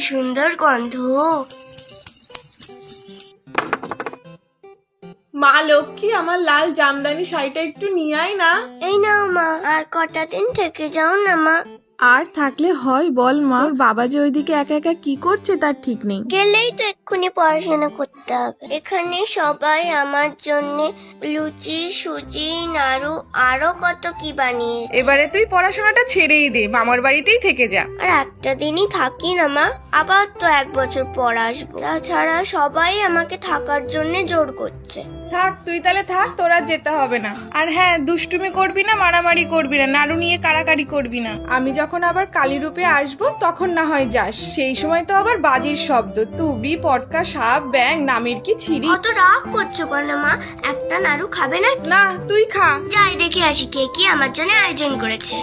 কি সুন্দর গন্ধ। মা লক্ষ্মী, আমার লাল জামদানি শাড়িটা একটু নিয়ে আয় না। এই নাও মা, আর কটা দিন থেকে যাও না মা। আর থাকলে হয় বল মা, তোর বাবা যে ওইদিকে একা একা কি করছে তার ঠিক নেই। গেলেই তো এক্ষুনি পড়াশোনা করতে হবে। এখানে সবাই আমার জন্য লুচি, সুজি, নাড়ু আরো কত কি বানিয়েছে। এবারে তুই পড়াশোনাটা ছেড়েই দে, মামার বাড়িতেই থেকে যা। আর একটা দিনই থাকি না মা, আবার তো 1 বছর পর আসবো। তাছাড়া সবাই আমাকে থাকার জন্য জোর করছে। থাক, তুই তাহলে থাক, তোর আর যেতে হবে না। আর হ্যাঁ, দুষ্টুমি করবি না, মারামারি করবি না, নাড়ু নিয়ে কাড়াকাড়ি করবি না। আমি যখন আবার কালী রূপে আসবো তখন না হয় যাস, সেই সময় তো আবার বাজির শব্দ, তুবি, পটকা, সাপ, ব্যাং, নামের কি ছিরি। অত রাগ করছো কেন মা? একটা নাড়ু খাবে না? না, তুই খা। যাই দেখে আসি কে কি আমার জন্য আয়োজন করেছে।